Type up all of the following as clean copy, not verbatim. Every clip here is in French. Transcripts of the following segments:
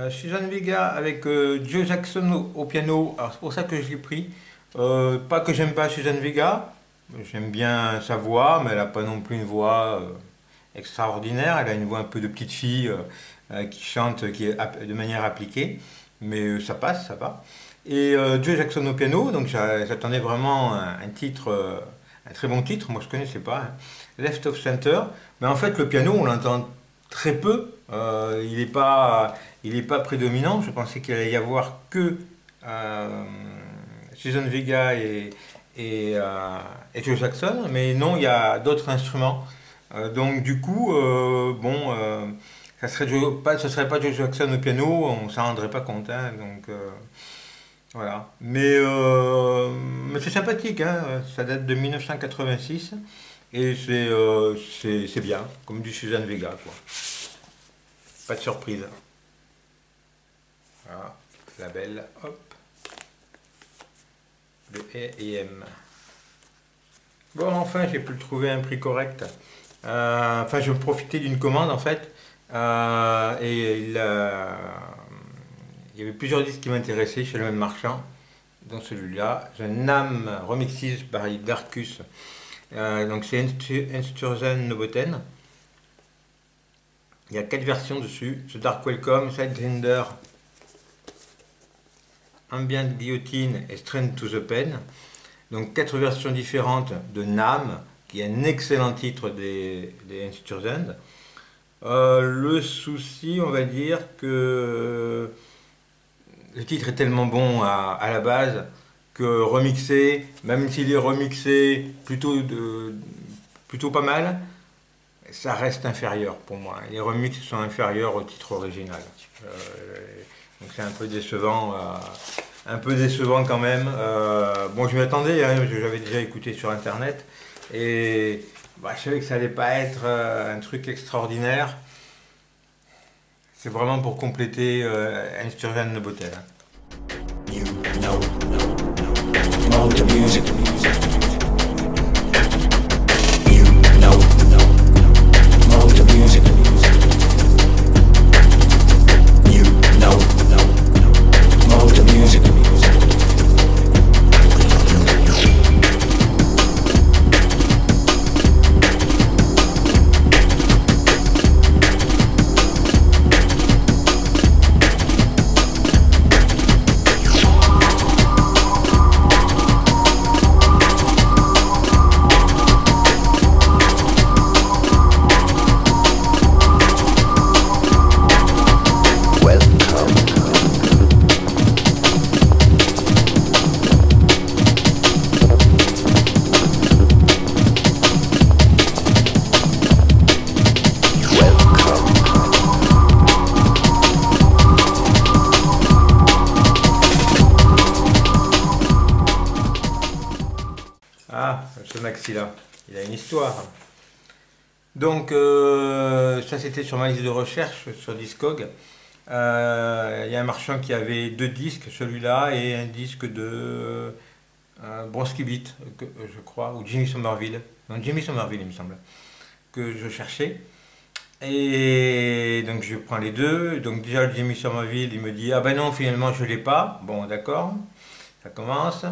Suzanne Vega avec Joe Jackson au piano, alors c'est pour ça que je l'ai pris. Pas que j'aime pas Suzanne Vega, j'aime bien sa voix, mais elle n'a pas non plus une voix extraordinaire. Elle a une voix un peu de petite fille qui chante de manière appliquée, mais ça passe, ça va. Et Joe Jackson au piano, donc j'attendais vraiment un titre, un très bon titre, moi je connaissais pas, hein. Left of Center, mais en fait le piano on l'entend très peu, il est pas prédominant. Je pensais qu'il allait y avoir que Suzanne Vega et Joe Jackson, mais non, il y a d'autres instruments. Donc du coup, ça serait pas Joe Jackson au piano, on s'en rendrait pas compte, hein, donc voilà. Mais c'est sympathique, hein, ça date de 1986 et c'est bien, comme du Suzanne Vega, quoi. Pas de surprise. Voilà, label, hop, le E&M. Bon, enfin, j'ai pu le trouver à un prix correct. Enfin, je profitais d'une commande en fait, il y avait plusieurs disques qui m'intéressaient chez le même marchand. Dans celui-là, j'ai un NAMM Remixes by Darkus. Donc c'est Einstürzen Noboten. Il y a 4 versions dessus: The Dark Welcome, Sidewinder, Ambient Guillotine et Strength to the Pen. Donc 4 versions différentes de NAMM, qui est un excellent titre des Einstürzen. Le souci, on va dire que le titre est tellement bon à la base que remixé, même s'il est remixé plutôt pas mal, ça reste inférieur pour moi. Les remixes sont inférieurs au titre original. Donc c'est un peu décevant quand même. Bon, je m'y attendais, hein, j'avais déjà écouté sur internet et je savais que ça allait pas être un truc extraordinaire. C'est vraiment pour compléter Einstürzen Noboten. You know, mode the music. You know, mode the music. You know, mode the music. Ah, ce maxi-là, il a une histoire. Donc, ça c'était sur ma liste de recherche sur Discog. Il y a un marchand qui avait 2 disques, celui-là et un disque de Bronski Beat, je crois, ou Jimmy Somerville. Non, Jimmy Somerville, il me semble, que je cherchais. Et donc je prends les deux. Donc déjà le Jimmy Somerville, il me dit ah ben non, finalement je l'ai pas. Bon, d'accord, ça commence.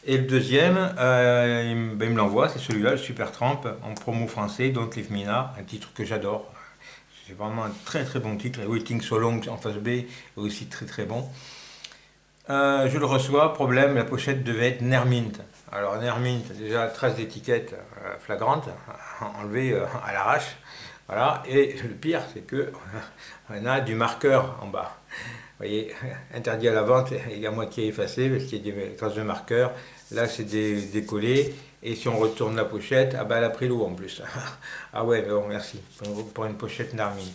Et le deuxième, il me l'envoie, c'est celui-là, le Supertramp, en promo français, Don't Leave Me Now, un titre que j'adore. C'est vraiment un très très bon titre. Et Waiting So Long en face B est aussi très très bon. Je le reçois, problème, la pochette devait être Nevermind. Alors Nevermind, déjà trace d'étiquette flagrante, enlevée à l'arrache. Voilà. Et le pire, c'est que on a du marqueur en bas. Vous voyez, interdit à la vente et à moitié effacé parce qu'il y a des traces de marqueur. Là, c'est décollé. Et si on retourne la pochette, ah ben, elle a pris l'eau en plus. Ah ouais, bon, merci pour une pochette Nevermind.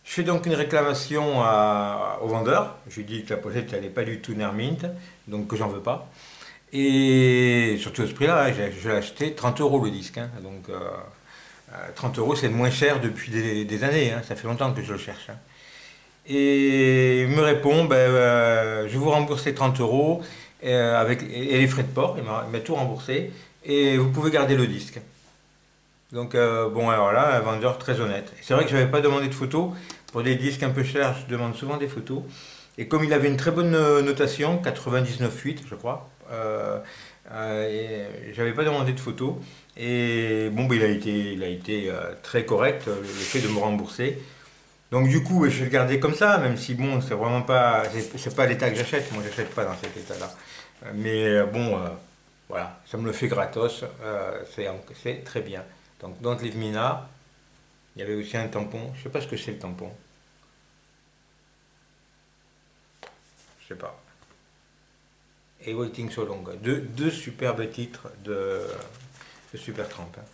Je fais donc une réclamation au vendeur. Je lui dis que la pochette n'allait pas du tout Nevermind, donc que j'en veux pas. Et surtout à ce prix-là, hein, je l'ai acheté 30 € le disque. Hein, donc 30 € c'est le moins cher depuis des années. Hein, ça fait longtemps que je le cherche. Hein. Et il me répond, je vais vous rembourser 30 € avec les frais de port, il m'a tout remboursé, et vous pouvez garder le disque. Donc bon, alors là, un vendeur très honnête. C'est vrai que je n'avais pas demandé de photos, Pour des disques un peu chers, je demande souvent des photos. Et comme il avait une très bonne notation, 99,8 je crois, j'avais pas demandé de photos. Et bon, il a été très correct, le fait de me rembourser. Donc du coup, je vais le garder comme ça, même si bon, c'est vraiment pas, c'est pas l'état que j'achète. Moi, j'achète pas dans cet état-là. Mais bon, voilà, ça me le fait gratos, c'est très bien. Donc Don't Leave Me Now, il y avait aussi un tampon. Je sais pas ce que c'est le tampon. Je sais pas. Et Waiting So Long. Deux superbes titres de Supertramp. Hein.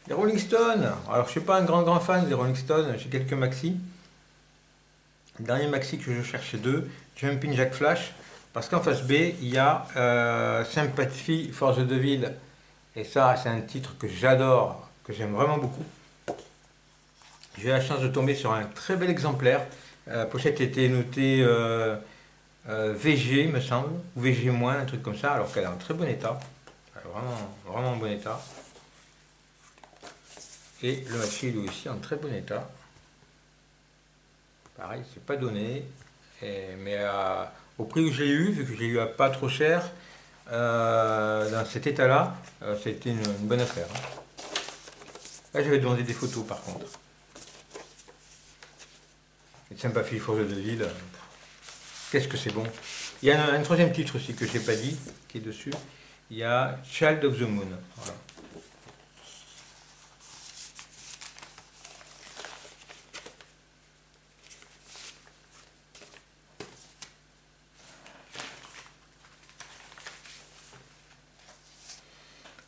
Les Rolling Stones. Alors je suis pas un grand fan des Rolling Stones. J'ai quelques maxi. Le dernier maxi que je cherchais d'eux, Jumpin' Jack Flash. Parce qu'en face B, il y a Sympathy for the Devil. Et ça, c'est un titre que j'adore, que j'aime vraiment beaucoup. J'ai eu la chance de tomber sur un très bel exemplaire. La pochette était notée VG, me semble, ou VG-, un truc comme ça, alors qu'elle est en très bon état. Vraiment en bon état. Et le maxi lui aussi en très bon état. Pareil, c'est pas donné. Mais au prix où je l'ai eu, vu que je l'ai eu à pas trop cher, dans cet état-là, c'était une bonne affaire. Hein. Là, j'avais demandé des photos par contre. Et Sympathy for the Devil, qu'est-ce que c'est bon. Il y a un troisième titre aussi que je n'ai pas dit, qui est dessus. Il y a Child of the Moon. Voilà.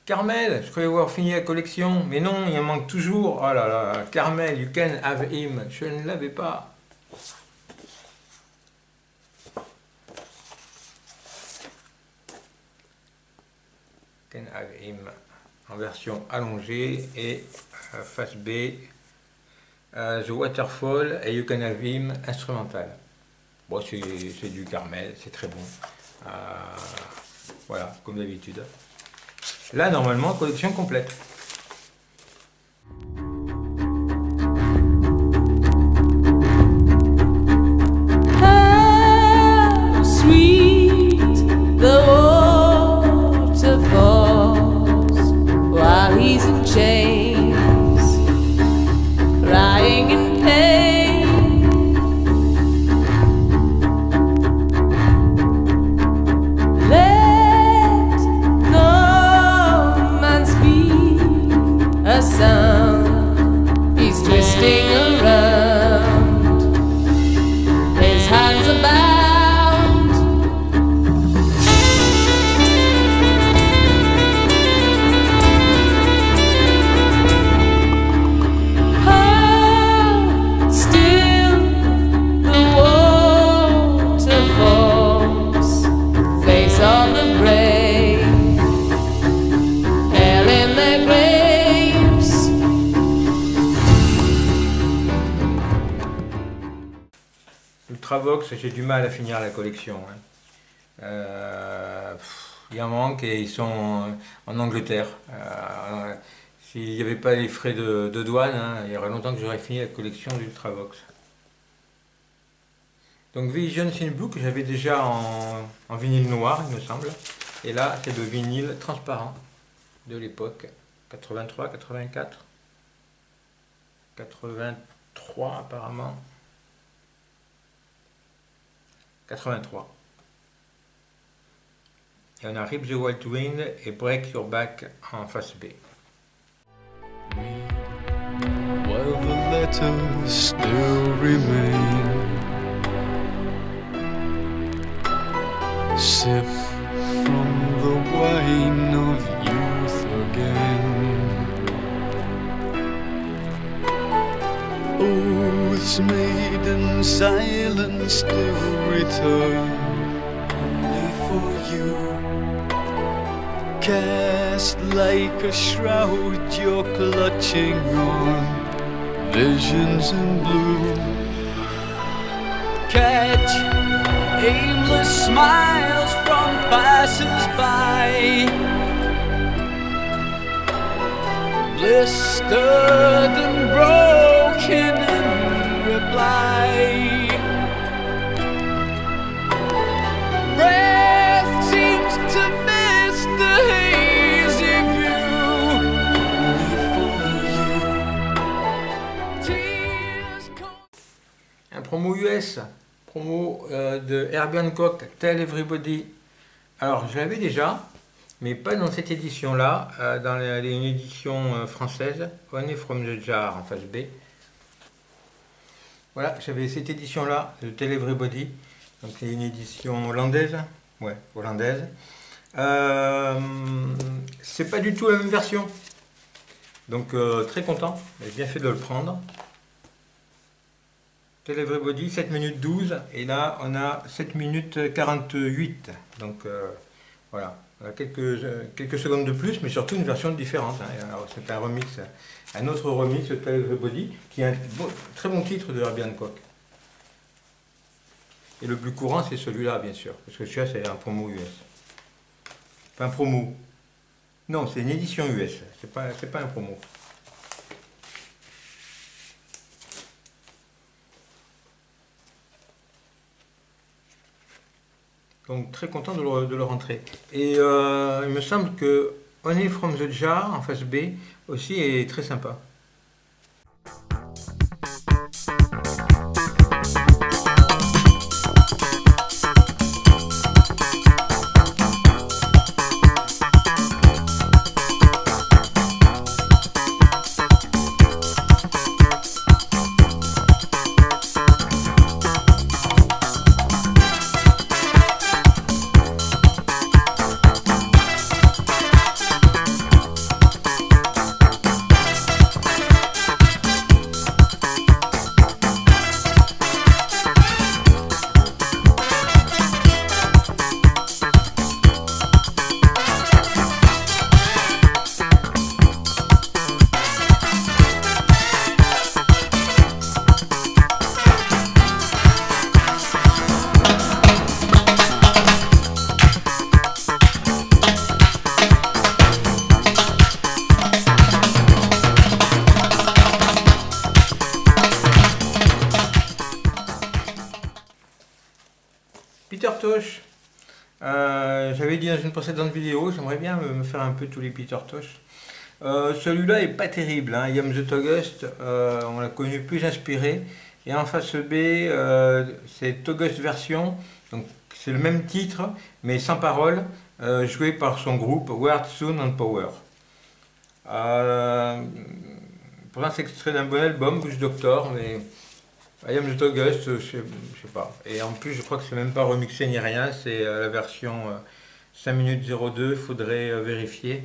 Carmel, je croyais avoir fini la collection, mais non, il en manque toujours. Oh là là, Carmel, You Can Have Him, je ne l'avais pas. Can Have Him en version allongée et face B, The Waterfall et You Can Have Him instrumental. Bon, c'est du Carmel, c'est très bon. Voilà, comme d'habitude. Là, normalement, collection complète. How sweet the water falls while he's in chains, crying in pain. Let no man speak a sound. He's twisting around. His hands are bound. How still the water falls. Face of the brave, hell in their graves. Ultravox, j'ai du mal à finir la collection. Hein. Il en manque et ils sont en Angleterre. S'il n'y avait pas les frais de douane, hein, il y aurait longtemps que j'aurais fini la collection d'Ultravox. Donc Visions in Blue que j'avais déjà en vinyle noir, il me semble. Et là, c'est le vinyle transparent de l'époque. 83, 84, 83 apparemment. 83. Et on a Rip the White Wind et Break Your Back en face B. While the letters still remain, sip from the wine of youth again. Oaths made in silence still return, only for you. Cast like a shroud, you're clutching on visions in blue. Catch aimless smiles from passers-by, blistered and broken in reply. Breath seems to miss the hazy view. Only for you. Tears come. Un promo US, promo de Herbie Hancock, Tell Everybody. Alors je l'avais déjà, mais pas dans cette édition-là, dans une édition française, Honey from the Jar en face B. Voilà, j'avais cette édition-là de Tell Everybody, donc c'est une édition hollandaise, ouais, hollandaise. C'est pas du tout la même version, donc très content, j'ai bien fait de le prendre. Tell Everybody, 7 minutes 12, et là on a 7 minutes 48, donc voilà, on a quelques secondes de plus, mais surtout une version différente. Hein. C'est un remix, un autre remix de Tell Everybody, qui est un très bon titre de Herbie Hancock. Et le plus courant c'est celui-là bien sûr, parce que celui-là c'est un promo US. Enfin un promo, non c'est une édition US, c'est pas un promo. Donc très content de le rentrer. Et il me semble que Honey from the Jar en face B aussi est très sympa. Peter Tosh, j'avais dit dans une précédente vidéo, j'aimerais bien me faire un peu tous les Peter Tosh. Celui-là est pas terrible, hein. Yum the August, on l'a connu plus inspiré. Et en face B, c'est August version, donc c'est le même titre, mais sans parole, joué par son groupe Word Soon and Power. Pourtant c'est extrait d'un bon album, Bush Doctor, mais I Am the August, je sais pas. Et en plus, je crois que c'est même pas remixé ni rien, c'est la version 5 minutes 02, faudrait vérifier,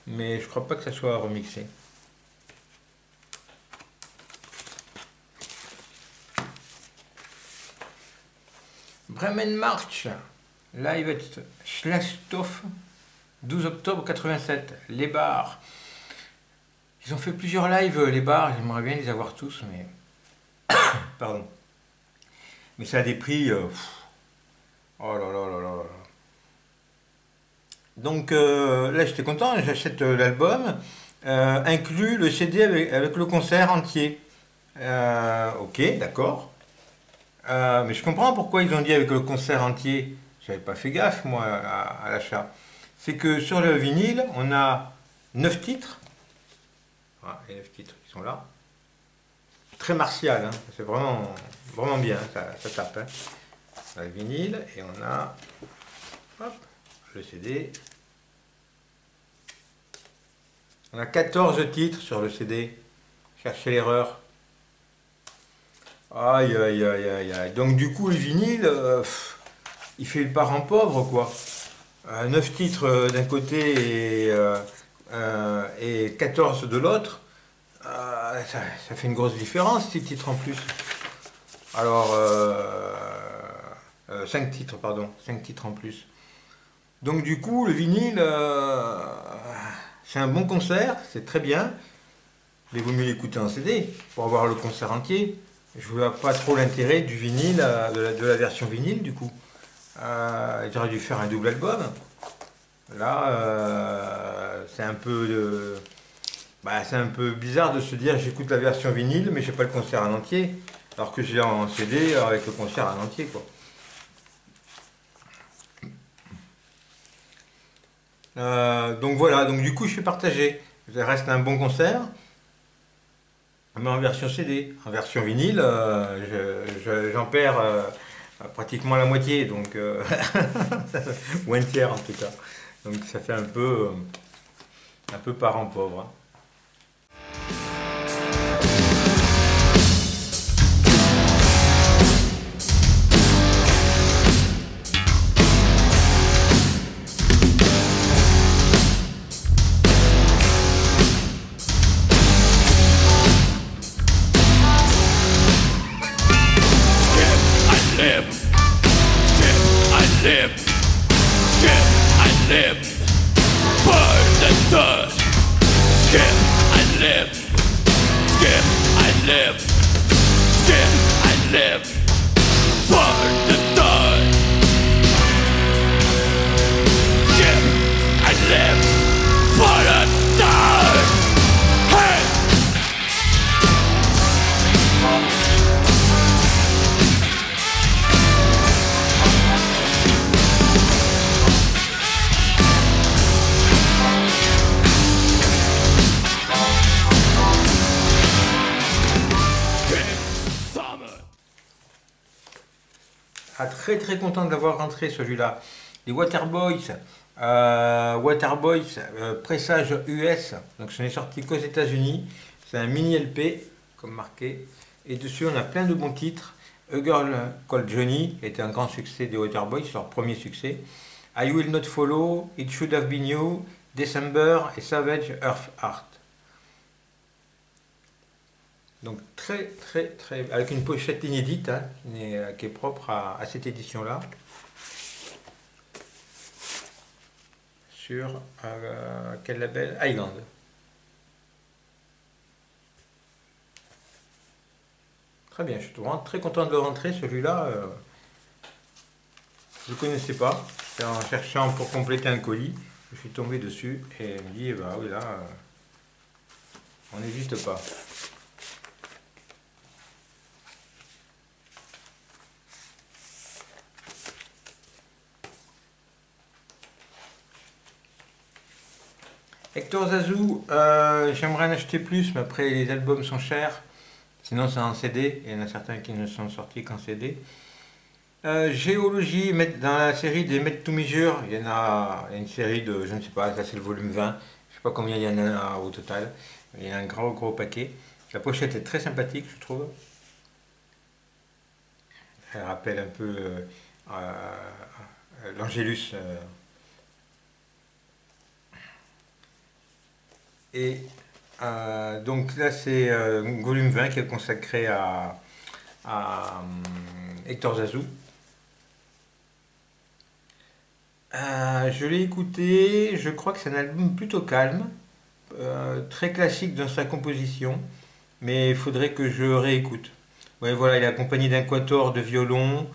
mais je crois pas que ça soit remixé. Bremen March, live at Schlachterhof, 12 octobre 87, les bars. Ils ont fait plusieurs lives, les bars, j'aimerais bien les avoir tous, mais... Pardon. Mais ça a des prix... Oh là là là là là. Donc là j'étais content, j'achète l'album, inclus le CD avec le concert entier. Ok, d'accord. Mais je comprends pourquoi ils ont dit avec le concert entier. J'avais pas fait gaffe moi à l'achat. C'est que sur le vinyle, on a 9 titres. Voilà, les 9 titres qui sont là. Très martial, hein. C'est vraiment bien, ça tape. Hein. On a le vinyle et on a hop, le CD. On a 14 titres sur le CD. Cherchez l'erreur. Aïe aïe aïe aïe aïe. Donc du coup le vinyle, il fait le parent pauvre quoi. 9 titres d'un côté et 14 de l'autre. Ça fait une grosse différence, 6 titres en plus. Alors, 5 titres, pardon, 5 titres en plus. Donc du coup, le vinyle, c'est un bon concert, c'est très bien. Mais il vaut mieux l'écouter en CD pour avoir le concert entier. Je ne vois pas trop l'intérêt du vinyle, de la version vinyle du coup. J'aurais dû faire un double album. Là, c'est un peu bizarre de se dire j'écoute la version vinyle mais j'ai pas le concert en entier. alors que j'ai en CD avec le concert en entier, quoi. Donc voilà, donc du coup je suis partagé. Ça reste un bon concert, mais en version CD. En version vinyle, j'en perds pratiquement la moitié, donc ou un tiers en tout cas. Donc ça fait un peu parent pauvre, hein. Très content d'avoir rentré celui-là. Les Waterboys, pressage US, donc ce n'est sorti qu'aux États-Unis. C'est un mini LP, comme marqué. Et dessus, on a plein de bons titres. A Girl Called Johnny était un grand succès des Waterboys, leur premier succès. I Will Not Follow, It Should Have Been You, December et Savage Earth Heart. Donc très avec une pochette inédite, hein, qui est propre à cette édition-là, sur quel label? Island. Très bien, je suis vraiment très content de le rentrer, celui-là. Je ne connaissais pas. En cherchant pour compléter un colis, je suis tombé dessus et je me dis, bah oui, là, on n'existe pas. Hector Zazou, j'aimerais en acheter plus, mais après les albums sont chers, sinon c'est en CD, il y en a certains qui ne sont sortis qu'en CD. Géologie, dans la série des Made to Measure, il y a une série de, je ne sais pas, ça c'est le volume 20, je ne sais pas combien il y en a au total, il y a un gros paquet. La pochette est très sympathique, je trouve. Elle rappelle un peu l'Angélus. Et donc là c'est volume 20 qui est consacré à Hector Zazou. Je l'ai écouté, je crois que c'est un album plutôt calme, très classique dans sa composition, mais il faudrait que je réécoute. Ouais, voilà, il est accompagné d'un quatuor de violon,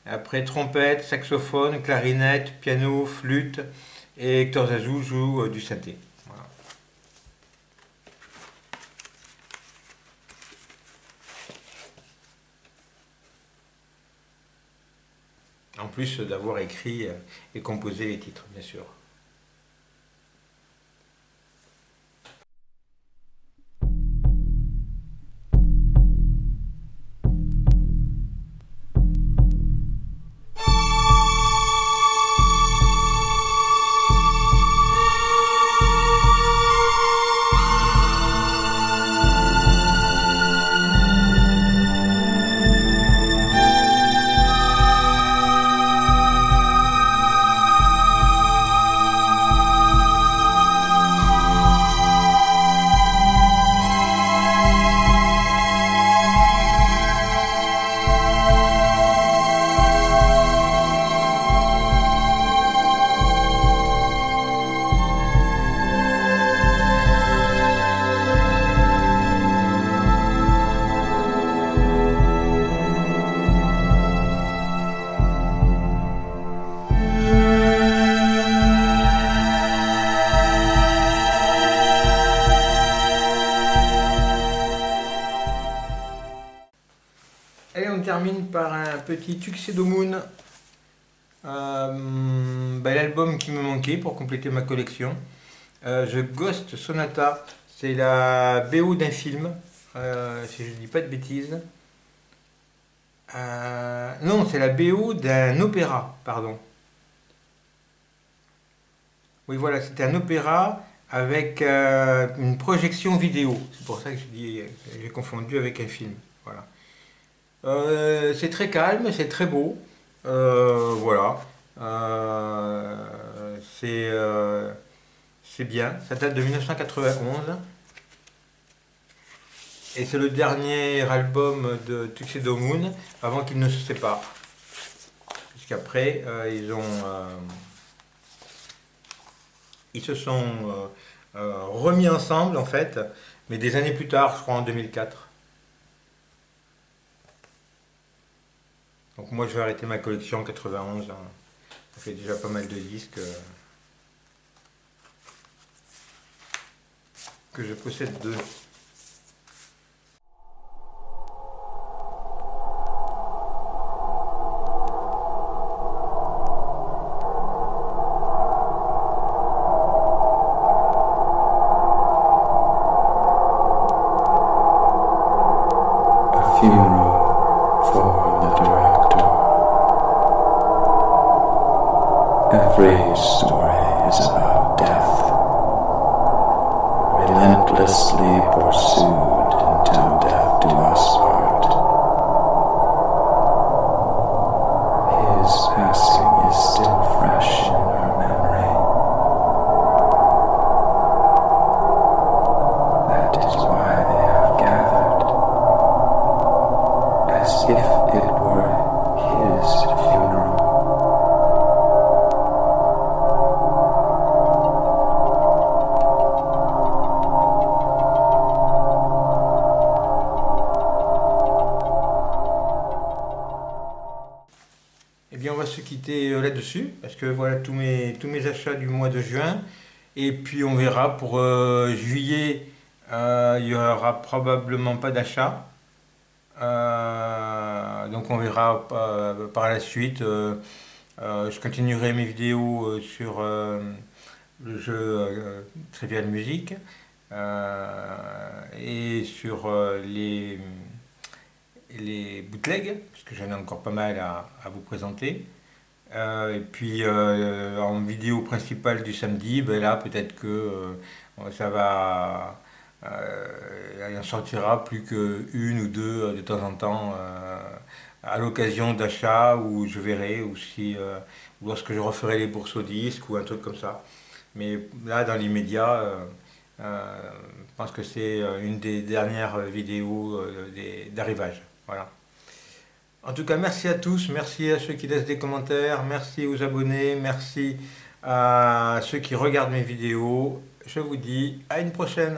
après trompette, saxophone, clarinette, piano, flûte. Et Hector Zazou joue du synthé. Voilà. En plus d'avoir écrit et composé les titres, bien sûr. Et on termine par un petit Tuxedo Moon, l'album qui me manquait pour compléter ma collection. The Ghost Sonata, c'est la BO d'un film, si je ne dis pas de bêtises. Non, c'est la BO d'un opéra, pardon. Oui, voilà, c'était un opéra avec une projection vidéo. C'est pour ça que j'ai confondu avec un film. Voilà. C'est très calme, c'est très beau. Voilà. C'est bien. Ça date de 1991. Et c'est le dernier album de Tuxedo Moon avant qu'ils ne se séparent. Puisqu'après, ils se sont remis ensemble en fait, mais des années plus tard, je crois en 2004. Donc moi je vais arrêter ma collection en 91, hein. Ça fait déjà pas mal de disques que je possède d'eux. Every story is about death, relentlessly pursued until death do us part. His passing is still fresh in her memory. That is why they have gathered, as if it were his funeral. Eh bien, on va se quitter là-dessus, parce que voilà tous mes achats du mois de juin. Et puis on verra pour juillet, il n'y aura probablement pas d'achat. Donc on verra par la suite. Je continuerai mes vidéos sur le jeu Trivial Music et sur les bootlegs, parce que j'en ai encore pas mal à vous présenter. Et puis en vidéo principale du samedi, ben là peut-être que ça va, il en sortira plus qu'une ou deux de temps en temps à l'occasion d'achats, où je verrai, ou si lorsque je referai les bourses au disque ou un truc comme ça. Mais là dans l'immédiat, je pense que c'est une des dernières vidéos d'arrivage. Voilà. En tout cas, merci à tous, merci à ceux qui laissent des commentaires, merci aux abonnés, merci à ceux qui regardent mes vidéos. Je vous dis à une prochaine.